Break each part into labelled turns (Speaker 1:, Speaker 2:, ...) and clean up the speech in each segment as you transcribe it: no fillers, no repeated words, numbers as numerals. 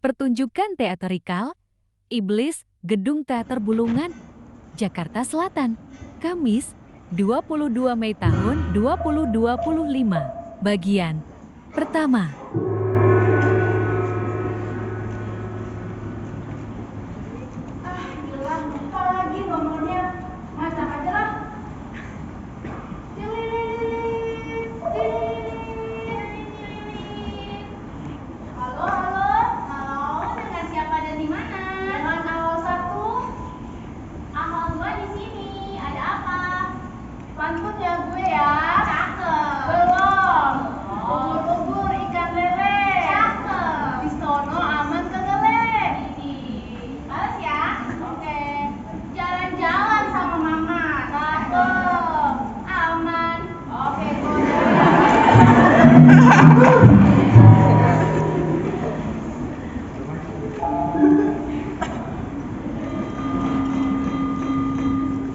Speaker 1: Pertunjukan teatrikal, Iblis, Gedung Teater Bulungan, Jakarta Selatan, Kamis, 22 Mei tahun 2025. Bagian pertama.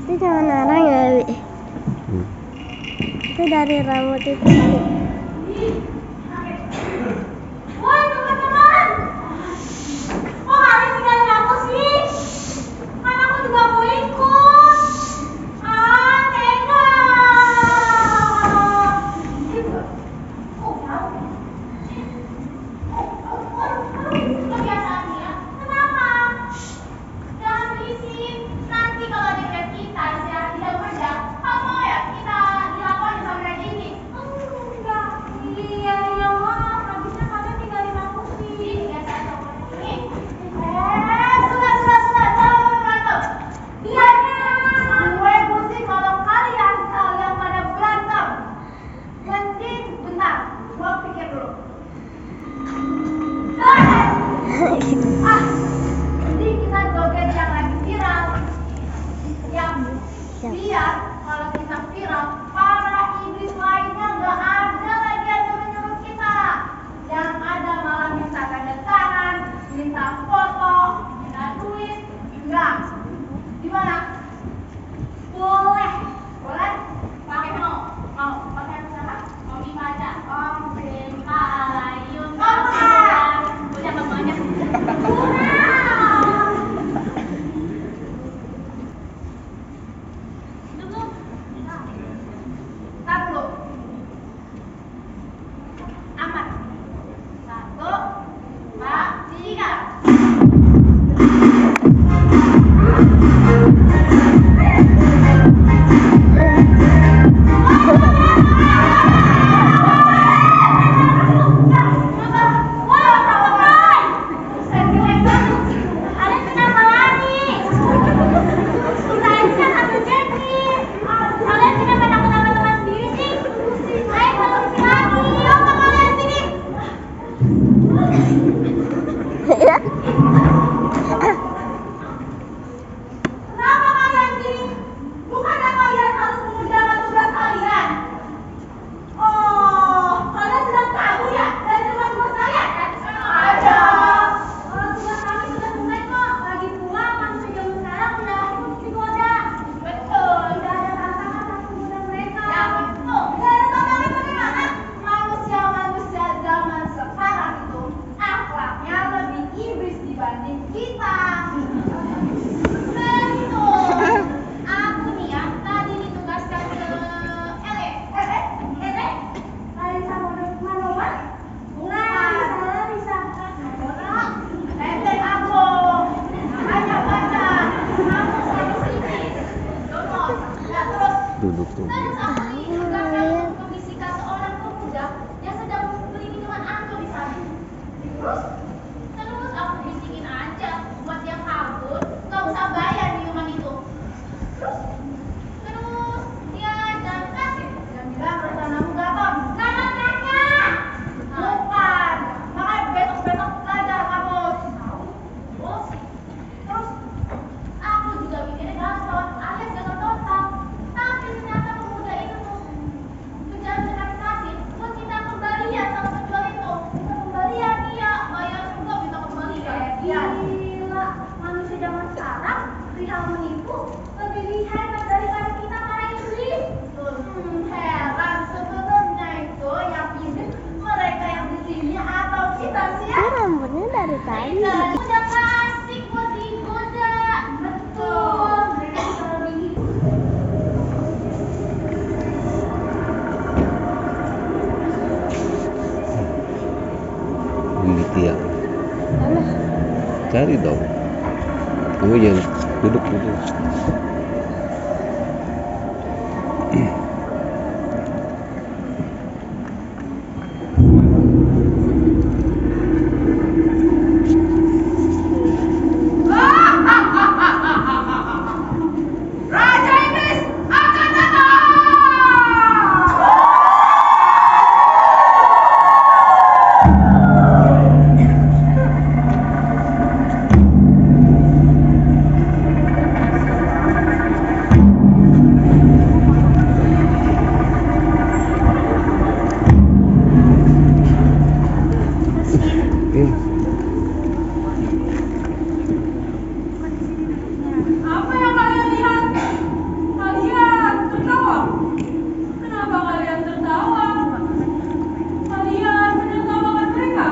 Speaker 2: Itu jangan arang ya, Wi. Itu dari rambut itu tadi.
Speaker 3: Woi teman-teman, kok kalian tinggalin aku sih? Kan aku juga mau ikut. Tega. Kebiasaan dia. Kenapa? Jangan berisik. Nanti kalau ada yang kita istirahat di dalam aja, kamu ya kita dilaporin sama mereka ini. Enggak. Iya mah. Habisnya kalian tinggalin aku sih. Kebiasaan sama ini. Sudah. Jangan berantem. Biarnya. Gue pusing kalau kalian pada berantem. Mending bentar. Gue pikir dulu. Jadi kita joget yang lagi viral. Yang biar kalau kita viral, para iblis lainnya nggak ada lagi yang nyuruh-nyuruh kita. Yang ada malah minta tanda tangan, minta foto, minta duit. Enggak. Gimana? Boleh. Pakai mau pakai apa? Mau dibaca. Om Bimpa Alayum. Udah bapaknya. Tar dulu. Aman. 1, 2, 3. Kenapa kalian gini? Bukannya kalian harus mengerjakan tugas kalian? Oh, kalian sedang kabur ya dari tugas-tugas kalian? Ada. Tugas kami sudah selesai kok. Lagi pula manusia zaman sekarang sudah ikut psikoda. Betul. Tidak ada tantangan dan kemudian mereka. Ya betul. Tidak ada tantangan bagaimana? Manusia zaman sekarang itu akhlaknya lebih iblis dibanding kita. Betul. Aku nih ya, tadi ditugaskan ke Larissa Manoman. Larissa Manoman. Aku. Makanya baca. Kamu selalu sini. Donor. Ya terus. Terus aku nih ditugaskan untuk membisikkan seorang pemuda yang sedang beli minuman anggur di sana. Terus aku bisikin aja buat dia kabur, nggak usah bayar minuman itu. Terus dia jangan kasih dan bilang rencanamu gatot. Jangan nanya. Bukan. Makanya besok belajar kamu. Terus aku juga mikirnya gatot alias gatot total. Tapi ternyata pemuda itu tuh kejar kasih buat kita kembalian sama penjual itu. Kita kembalian iya, bayar juga bisa kembalian. Gila, manusia zaman sekarang perihal menipu lebih hebat daripada kita para iblis. Heran sebenarnya itu yang ini mereka yang di sini atau kita sih ya?
Speaker 2: Rambutnya dari tadi.
Speaker 3: Udah asik buat digoda. Betul.
Speaker 4: Gitu ya.
Speaker 2: Mana?
Speaker 4: Cari dong. Kamu jangan duduk.
Speaker 3: Raja Iblis akan datang. Apa yang kalian lihat? Kalian tertawa. Kenapa kalian tertawa? Kalian menertawakan mereka.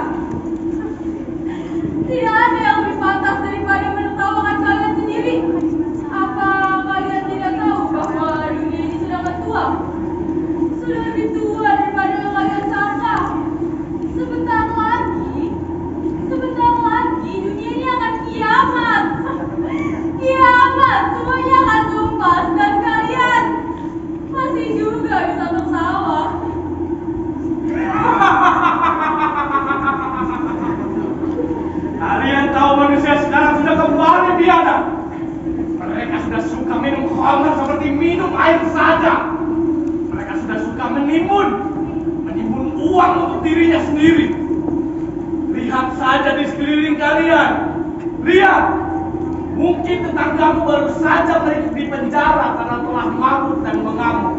Speaker 3: Tidak ada yang lebih pantas daripada menertawakan kalian sendiri. Apa kalian tidak tahu bahwa dunia ini sudah tua? Sudah lebih tua daripada yang kalian sangka. Sebentar lagi dunia ini akan kiamat. Kiamat, semuanya akan tumpas dan kalian masih juga bisa tertawa.
Speaker 5: Kalian tahu manusia sekarang sudah kembali biadab. Mereka sudah suka minum khamr seperti minum air saja. Mereka sudah suka menimbun uang untuk dirinya sendiri. Lihat saja di sekeliling kalian. Lihat, mungkin tetanggamu baru saja di penjara karena telah mabuk dan mengamuk.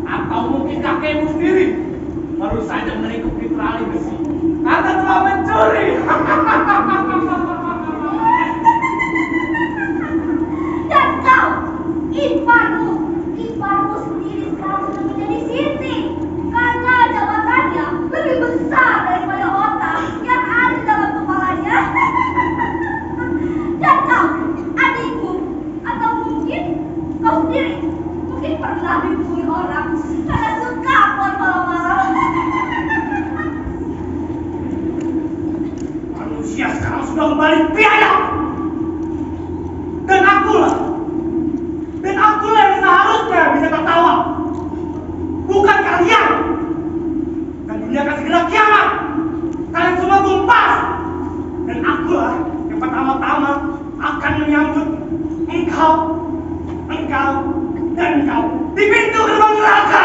Speaker 5: Atau mungkin kakekmu sendiri baru saja meringkuk di tali besi karena telah mencuri.
Speaker 3: Dan kau, iparmu sendiri sekarang sudah menjadi siti karena jabatannya lebih besar daripada otak yang ada dalam kepalanya. Dan kau, adikku, atau mungkin kau sendiri mungkin pernah dibully orang karena suka keluar malam-malam.
Speaker 5: Manusia sekarang sudah kembali biadab. Dan akulah yang seharusnya bisa tertawa, bukan kalian. Dan dunia akan segera kiamat. Kalian semua tumpas. Dan akulah yang pertama-tama akan menyambut engkau dan engkau di pintu gerbang neraka.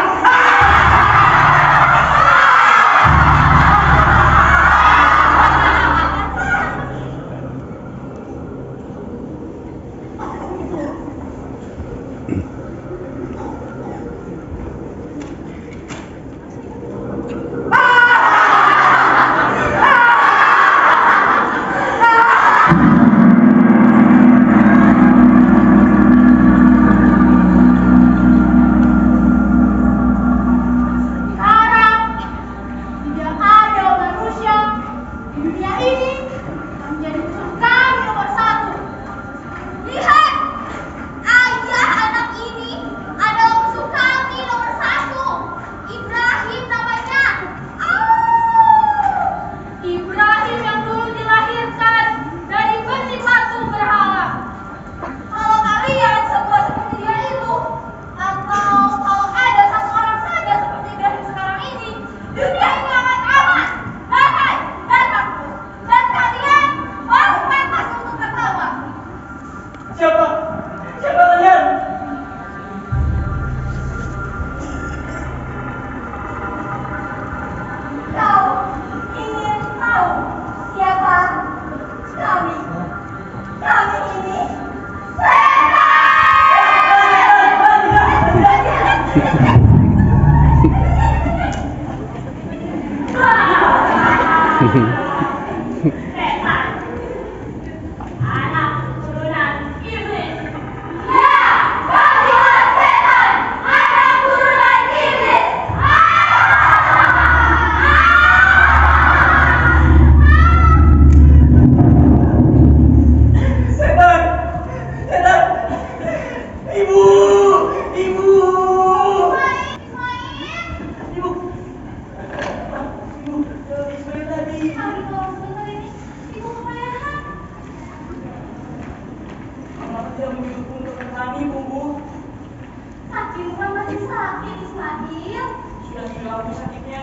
Speaker 5: jauh sakitnya.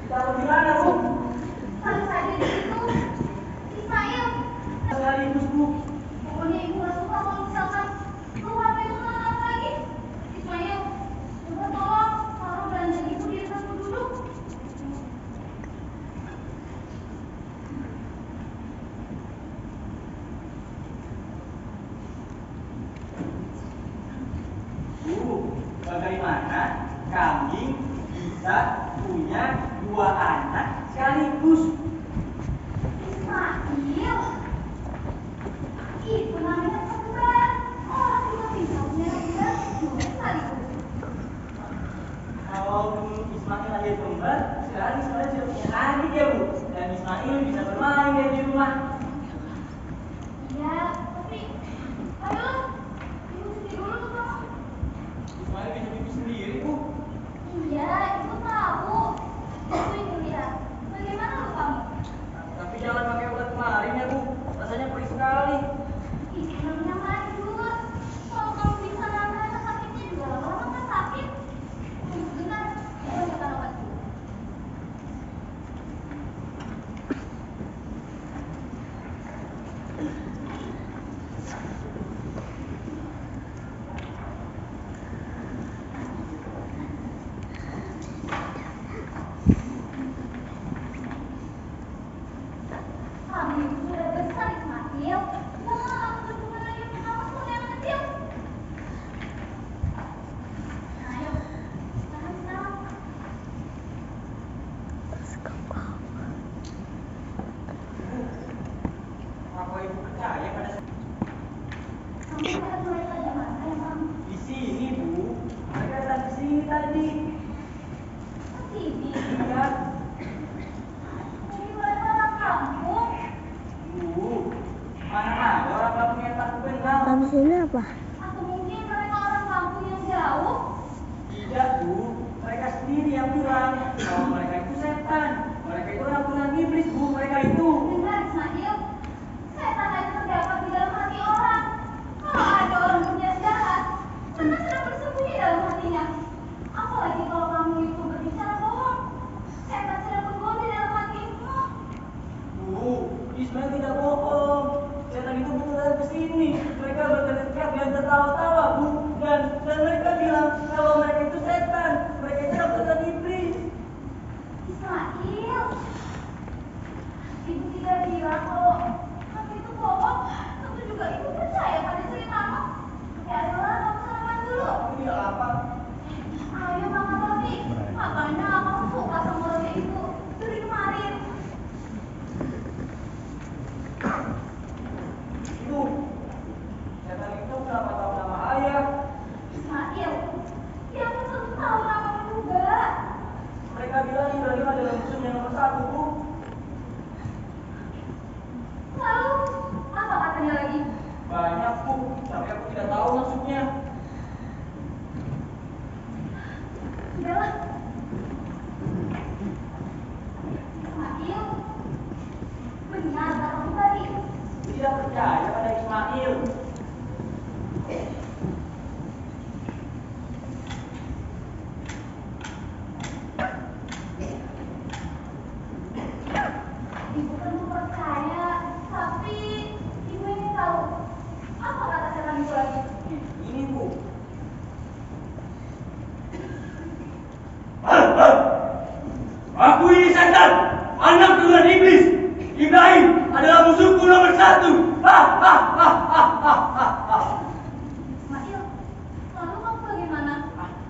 Speaker 5: Kita harus gimana, Bu?
Speaker 3: Harus ada di situ. Ismail.
Speaker 5: Sekaligus, Bu.
Speaker 3: Pokoknya ibu nggak suka kalau misalkan keluar itu nonton lagi. Ismail, coba tolong taruh belanjaan ibu di atas dulu.
Speaker 5: Bu, bagaimana kambing bisa punya 2 anak sekaligus?
Speaker 3: Ismail, itu namanya kembar. Orang juga bisa punya kembar dua sekaligus.
Speaker 5: Kalau Ismail lahir kembar, sekarang Ismail sudah punya adik ya, Bu. Dan Ismail bisa bermain dari di rumah.
Speaker 3: Iya, tapi ayo, ibu sendiri dulu tuh kamu.
Speaker 5: Ismail bisa bikin sendiri, Bu.
Speaker 3: Iya, ibu tahu. Ibu ingin lihat. Bagaimana lu kamu?
Speaker 5: Tapi jangan pakai obat kemarin ya, Bu. Rasanya perih sekali.
Speaker 3: Ini namanya manjur. Kalau kamu bisa nahan rasa sakitnya juga lama-lama kan sakit. Tunggu sebentar, ibu ambilkan obat dulu. Kamu itu sudah besar, Ismail. Jangan kamu berhubungan lagi sama kamu seperti anak kecil. Ayo, sekarang.
Speaker 5: Apa Ibu percaya pada saya?
Speaker 3: Kamu lihat mereka di mana ya, kamu?
Speaker 5: Di sini, Bu. Mereka datang ke sini tadi.
Speaker 3: Sini.
Speaker 5: Iya,
Speaker 3: Ini mereka orang kampung.
Speaker 5: Bu. Mana ada orang kampung yang tak kenal?
Speaker 2: Habis ini apa?
Speaker 3: Atau mungkin mereka orang kampung yang jauh.
Speaker 5: Tidak, Bu. Mereka sendiri yang bilang kalau mereka itu setan. Mereka itu rangkulan iblis, Bu. Mereka itu.
Speaker 3: Dengar, Ismail. Setan itu terdapat di dalam hati orang. Kalau ada orang berniat jahat, setan sudah bersembunyi dalam hatinya. Apalagi kalau kamu itu berbicara bohong. Setan sudah berbohong di dalam hatimu.
Speaker 5: Bu, Ismail tidak bohong. Setan itu beneran kesini. Mereka berteriak dan tertawa-tawa, Bu. Dan mereka bilang kalau mereka itu setan. Mereka itu rangkulan iblis.
Speaker 3: Ismail, ibu tidak bilang kalau kamu itu bohong. Tentu juga ibu percaya pada ceritamu. Ya adalah kamu sarapan dulu.
Speaker 5: Aku tidak lapar.
Speaker 3: Ayo makan roti. Makanya kamu suka sama roti ibu dari kemarin.
Speaker 5: Ibu, setan itu kenapa tahu nama ayah?
Speaker 3: Ismail, ya aku tentu tahu namamu juga.
Speaker 5: Mereka bilang Ibrahim adalah musuhnya nomor 1, Bu.
Speaker 3: Lalu, apa katanya lagi?
Speaker 5: Banyak, Bu. Tapi aku tidak tahu maksudnya.
Speaker 3: Sudahlah. Ismail, benar katamu tadi.
Speaker 5: Tidak percaya pada Ismail.
Speaker 3: Ibu tentu percaya, tapi ibu ingin tahu apa kata setan itu lagi.
Speaker 5: Ini, Bu. Aku ini setan, anak turunan iblis. Ibrahim adalah musuhku nomor 1.
Speaker 3: Ismail, lalu kamu bagaimana?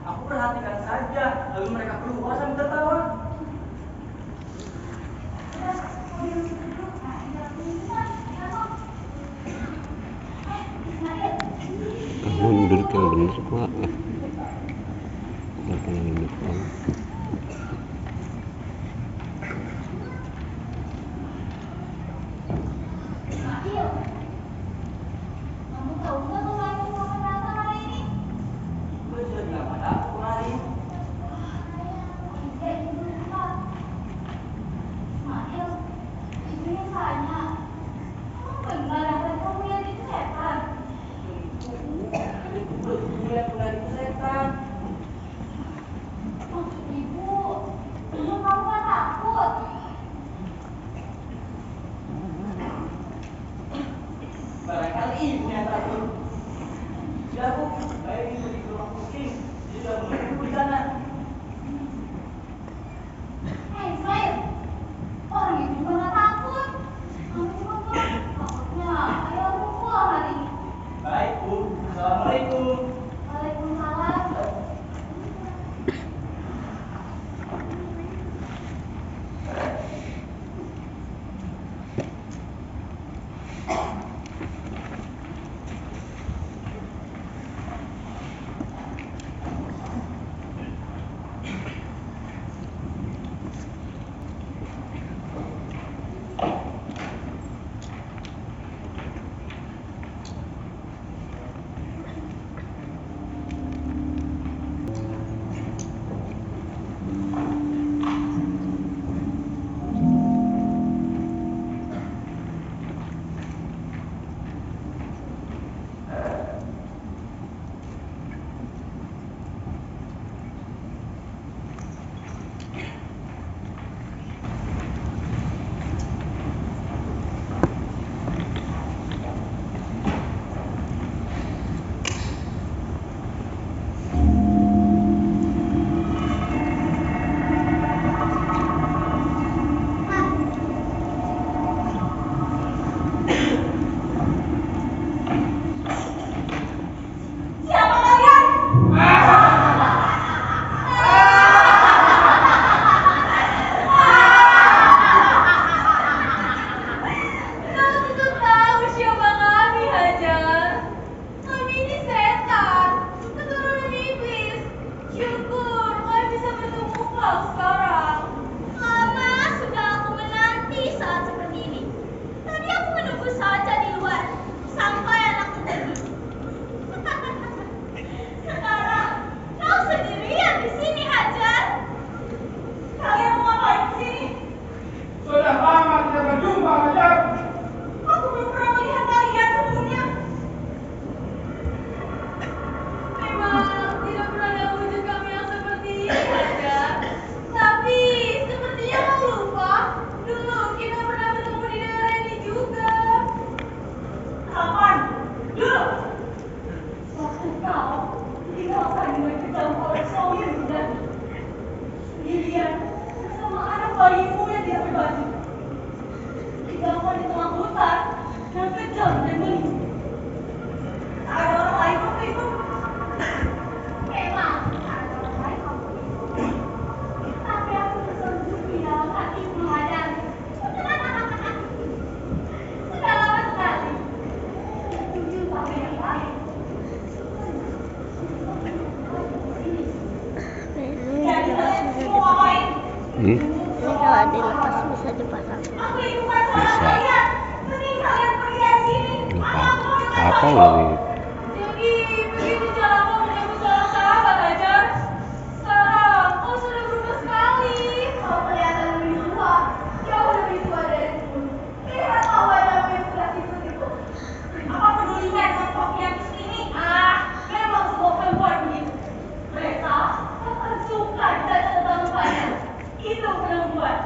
Speaker 5: Aku perhatikan saja, lalu mereka keluar sambil tertawa.
Speaker 3: Udah, mau duduk dulu. Nah, di dalam lingkungan, ya toh? Ismail,
Speaker 4: Kamu duduk yang benar, Pak. Kenapa yang duduk, Pak?
Speaker 3: Ismail, kamu tahu nggak kalau aku mau datang hari ini?
Speaker 5: Gue sudah bilang pada aku kemarin.
Speaker 3: Ibu lupa. Ismail, ibu ingin tanya, Ismail, orang itu juga nggak takut. Kamu cuma takutnya ayah lupa hari ini.
Speaker 5: Baik, Bu. Assalamualaikum.
Speaker 3: Waalaikumsalam. Siapa kalian? Kamu tentu tahu siapa kami, Hajar. Kami ini setan, keturunan iblis. Syukur kami bisa bertemu kau sekarang. Lama sudah aku menanti saat seperti ini. Tadi aku menunggu saja di luar sampai anakku pergi. Sekarang kau sendirian di sini, Hajar. Kalian mau ngapain di sini?
Speaker 5: Sudah lama tidak berjumpa, Hajar.
Speaker 3: Aku belum pernah melihat kalian sebelumnya. Memang tidak pernah ada wujud kami yang seperti ini, Hajar. Tapi sepertinya kau lupa. Dulu kita pernah bertemu di daerah ini juga. Kapan? Dulu. Waktu kau ditinggalkan dengan kejam oleh suami yang berjanji. Sendirian bersama anak bayimu yang tidak berbaju. Ditinggalkan di tengah hutan yang kejam dan geli. Tak ada orang lain waktu itu. Memang tak ada orang lain waktu itu. Tapi aku tersentuh di dalam hatimu, Hajar. Sudah lama sekali. Tujuh tahun yang lalu. Jadi kalian semua ngapain?
Speaker 2: Ini kalau dilepas bisa dipasang.
Speaker 3: Aku ini bukan saudara kalian. Mending kalian pergi dari sini.
Speaker 4: Apa lagi?
Speaker 3: Jadi begitu cara kau menyambut seorang sahabat, Hajar. Sekarang kau sudah berubah sekali. Kau kelihatan lebih tua, jauh lebih tua dariku. Lihat kau wajahmu yang sudah kusut itu. Apa pedulinya dengan kopi yang kesini? Memang semua perempuan begitu. Mereka akan suka ditanya tentang rupanya. Itu perempuan.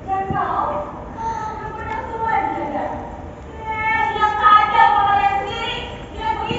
Speaker 3: Dan kau benar-benar tua, Hajar. Lihat saja kau kalian sendiri. Tidak begitu.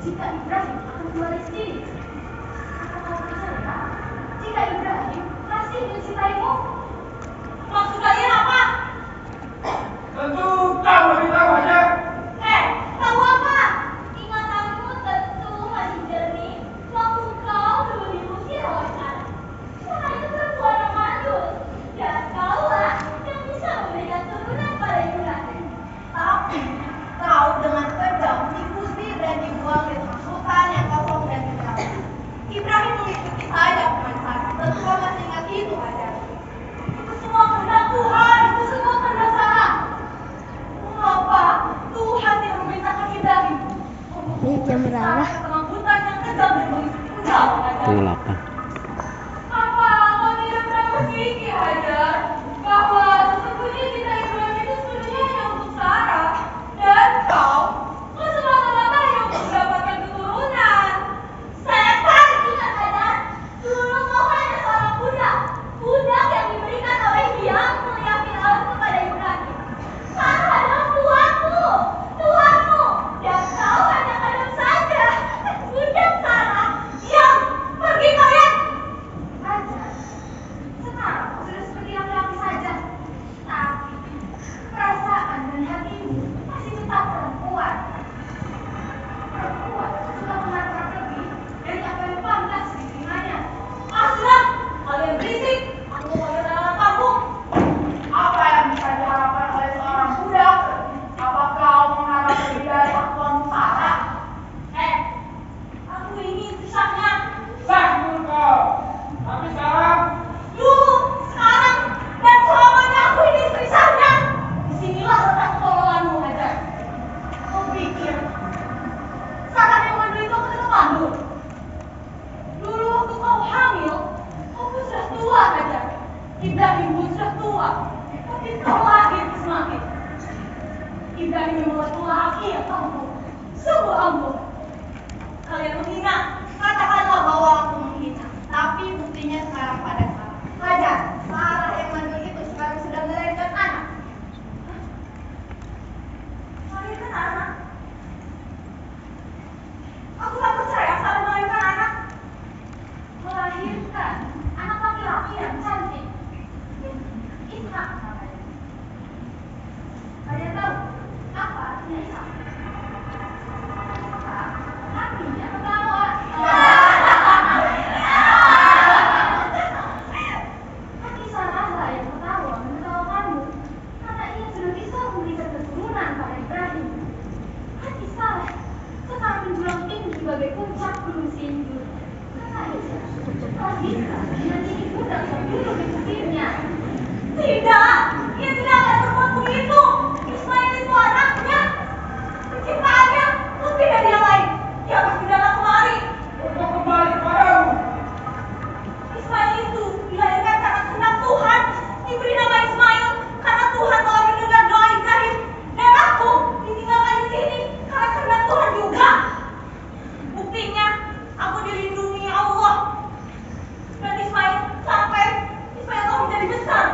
Speaker 3: jika Ibrahim akan kembali sendiri. Apa kau percaya jika Ibrahim masih mencintaimu? Maksud kalian apa?
Speaker 5: Tentu kau lebih tahu aja.
Speaker 3: Tahu apa? Ingatanmu tentu masih jernih waktu kau dulu diusir oleh anak. Cuma itu perempuan yang mandul, dan kaulah yang bisa memberikan turunan pada Ibrahim.
Speaker 6: Tapi kau dengan kejam diusir dan dibuang di tengah hutan yang kosong dan gelap. Ibrahim mengikuti saja pemanfaat. Tentu kau masih ingat itu aja.
Speaker 3: Itu semua kehendak Tuhan, itu semua kehendak Sarah. Mengapa Tuhan tidak memerintahkan Ibrahim untuk
Speaker 2: Ini jam berapa?
Speaker 3: ke tengah hutan yang kejam dan begitu jauh aja?
Speaker 4: Jam 8.
Speaker 3: Apa kau tidak pernah berpikir aja bahwa sesungguhnya cinta Ibrahim itu sebenarnya hanya untuk Sarah dan kau semata-mata hanya untuk mendapatkan keturunan. Setan ingat aja, dulu kau hanya seorang budak yang diberikan oleh dia melihat Firaun kepada Ibrahim. Sarah adalah tuanmu, dan kau hanya kadang saja budak Sarah yang pergi kalian. Aja, sekarang kau sudah seperti laki-laki saja, tapi perasaan dan hatimu masih tetap perempuan. Perempuan suka mengharapkan lebih dari apa yang pantas diterimanya. Sudah, kalian berisik, aku mau ke dalam kampung.
Speaker 6: Apa yang bisa diharapkan oleh seorang budak? Apa kau mengharap lebih dari akuan Sarah?
Speaker 3: Aku ingin kisahnya
Speaker 5: Sah dulu kau. Tapi sekarang
Speaker 3: dulu, sekarang, dan selamanya aku ini istri Sarah. Disinilah letak pertolonganmu, Hajar. Kau pikir Sarah yang menderita aku tidak mandul? Dulu waktu kau hamil, kau pun sudah tua, Hajar. Ibrahim pun sudah tua, tapi kau lahir Ismail. Ibrahim membawa laki yang angkuh, sungguh angkuh.
Speaker 6: Kalian menghina, katakanlah bahwa aku menghina. Tapi buktinya sekarang pada Sarah. Hajar, Sarah yang mandul itu sekarang sudah melahirkan anak.
Speaker 3: Melahirkan anak? Aku tak percaya Sarah melahirkan anak. Melahirkan anak laki-laki yang cantik. Ishak namanya. Kalian tahu apa artinya Ishak? Ishak artinya penggawa. Hati Sarah lah yang menertawakanmu karena ia sudah bisa memberikan keturunan pada Ibrahim. Hati Sarah sekarang menjulang tinggi bagai puncak gunung Sindur. Karena ia telah bisa menjadi budak yang dulu diusirnya. Tidak, ia tidak akan berbuat begitu. Ismail itu anaknya, penciptaannya lebih dari yang lain. Dia pasti datang kemari.
Speaker 5: untuk kembali padamu.
Speaker 3: Ismail itu dilahirkan karena kehendak Tuhan, diberi nama Ismail karena Tuhan telah mendengar doa Ibrahim, dan aku ditinggalkan di sini karena kehendak Tuhan juga. Buktinya, aku dilindungi Allah dan Ismail sampai Ismail telah menjadi besar.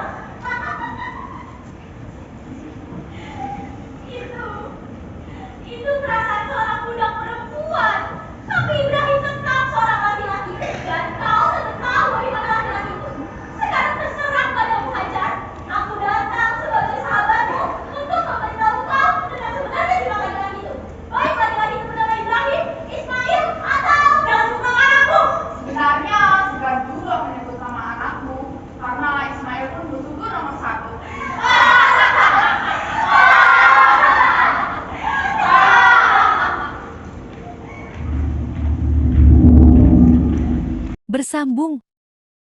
Speaker 3: Itu perasaan seorang budak perempuan. Tapi Ibrahim tetap seorang laki-laki, dan kau tetap tahu bagaimana laki-laki itu. Sekarang terserah padamu, Hajar. Aku datang sebagai sahabatmu untuk memberitahu kau tentang sebenarnya di mana laki-laki itu. Baik laki-laki itu bernama Ibrahim, Ismail, atau jangan sebut nama anakku.
Speaker 6: Sebenarnya segar juga menyebut nama anakmu karena Ismail pun bersungguh nomor 1.
Speaker 1: Bersambung